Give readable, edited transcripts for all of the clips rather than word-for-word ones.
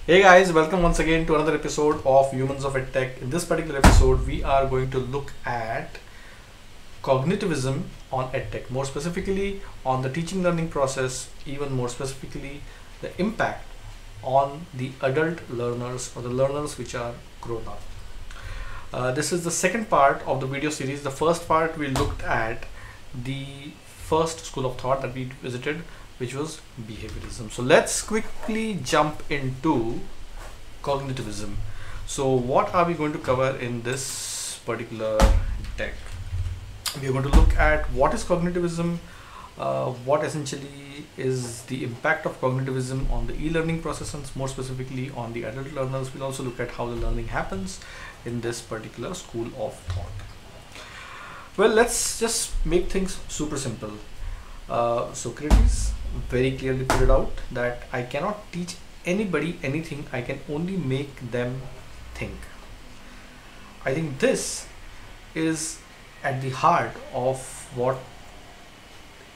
Hey guys, welcome once again to another episode of Humans of EdTech. In this particular episode, we are going to look at cognitivism on EdTech, more specifically on the teaching learning process, even more specifically the impact on the adult learners or the learners which are grown up. This is the second part of the video series. The first part we looked at the first school of thought that we visited, which was behaviorism. So let's quickly jump into cognitivism. So what are we going to cover in this particular deck? We are going to look at what is cognitivism, what essentially is the impact of cognitivism on the e-learning process, and more specifically on the adult learners. We'll also look at how the learning happens in this particular school of thought. Well, let's just make things super simple. Socrates very clearly put it out that I cannot teach anybody anything, I can only make them think. I think this is at the heart of what,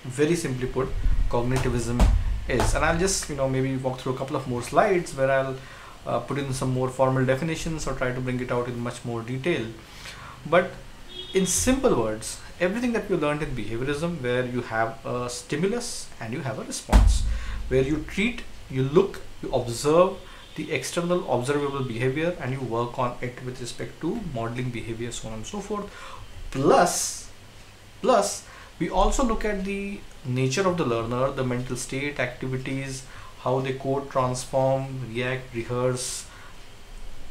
very simply put, cognitivism is. And I'll just maybe walk through a couple of more slides where I'll put in some more formal definitions or try to bring it out in much more detail. But in simple words, everything that we learned in behaviorism, where you have a stimulus and you have a response, where you treat, you look, you observe the external observable behavior and you work on it with respect to modeling behavior, so on and so forth. Plus we also look at the nature of the learner, the mental state, activities, how they code, transform, react, rehearse,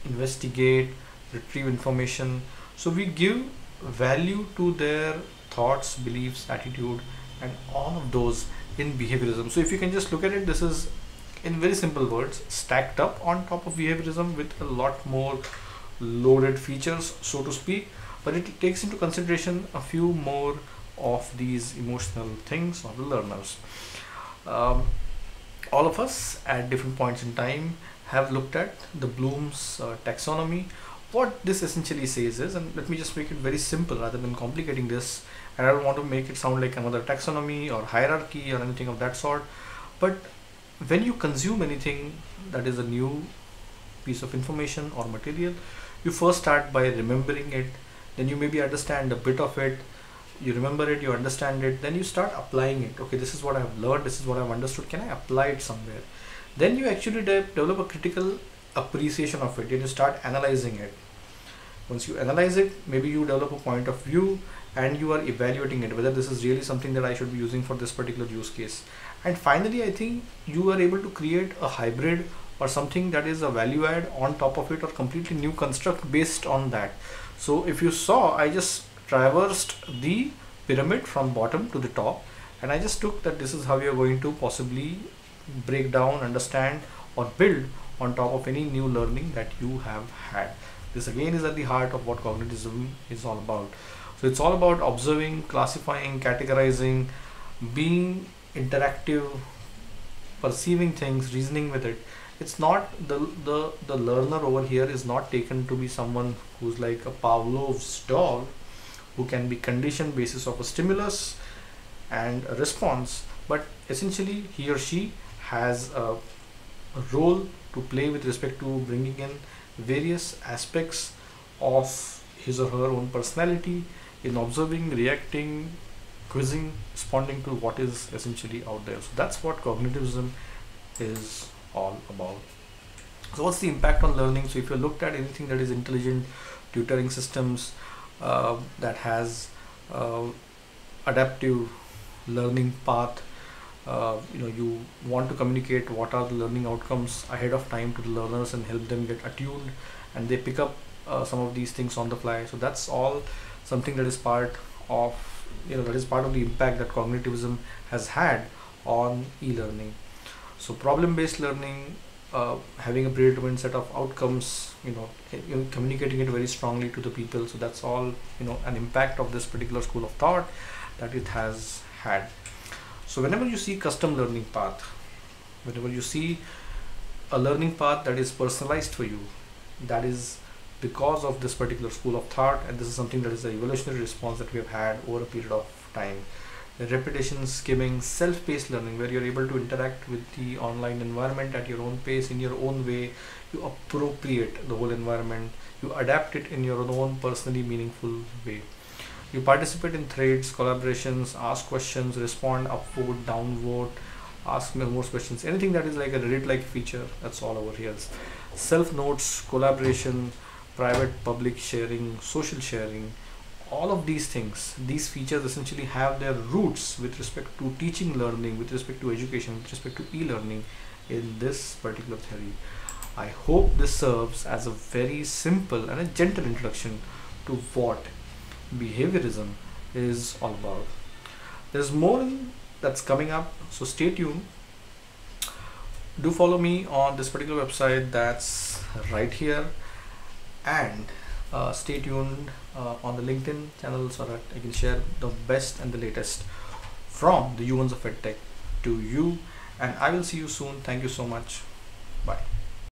investigate, retrieve information. So we give value to their thoughts, beliefs, attitude, and all of those in behaviorism. So if you can just look at it, this is, in very simple words, stacked up on top of behaviorism with a lot more loaded features, so to speak, but it takes into consideration a few more of these emotional things of the learners. All of us at different points in time have looked at the Bloom's taxonomy. What this essentially says is, and let me just make it very simple rather than complicating this, and I don't want to make it sound like another taxonomy or hierarchy or anything of that sort, but when you consume anything that is a new piece of information or material, you first start by remembering it, then you maybe understand a bit of it, you remember it, you understand it, then you start applying it. Okay, this is what I have learned, this is what I've understood, can I apply it somewhere? Then you actually develop a critical appreciation of it, and you start analyzing it. Once you analyze it, maybe you develop a point of view and you are evaluating it, whether this is really something that I should be using for this particular use case. And finally, I think you are able to create a hybrid or something that is a value add on top of it, or completely new construct based on that. So if you saw, I just traversed the pyramid from bottom to the top, and I just took that this is how you are going to possibly break down, understand, or build on top of any new learning that you have had. This again is at the heart of what cognitivism is all about. So it's all about observing, classifying, categorizing, being interactive, perceiving things, reasoning with it. It's not the learner over here is not taken to be someone who's like a Pavlov's dog, who can be conditioned basis of a stimulus and a response, but essentially he or she has a role to play with respect to bringing in various aspects of his or her own personality in observing, reacting, quizzing, responding to what is essentially out there. So that's what cognitivism is all about. So what's the impact on learning? So if you looked at anything that is intelligent, tutoring systems that has adaptive learning path, you want to communicate what are the learning outcomes ahead of time to the learners and help them get attuned, and they pick up some of these things on the fly. So that's all something that is part of the impact that cognitivism has had on e-learning. So problem-based learning, having a predetermined set of outcomes, communicating it very strongly to the people. So that's all an impact of this particular school of thought that it has had. So whenever you see custom learning path, whenever you see a learning path that is personalized for you, that is because of this particular school of thought, and this is something that is the evolutionary response that we have had over a period of time. repetition, skimming, self-paced learning, where you're able to interact with the online environment at your own pace, in your own way. You appropriate the whole environment, you adapt it in your own personally meaningful way. You participate in threads, collaborations, ask questions, respond, upvote, downvote, ask me more questions, anything that is like a Reddit like feature, that's all over here. Self notes, collaboration, private public sharing, social sharing, all of these things, these features essentially have their roots with respect to teaching, learning, with respect to education, with respect to e-learning in this particular theory. I hope this serves as a very simple and a gentle introduction to what behaviorism is all about. There's more that's coming up, so stay tuned. Do follow me on this particular website that's right here, and stay tuned on the LinkedIn channel so that I can share the best and the latest from the humans of EdTech to you, and I will see you soon. Thank you so much. Bye.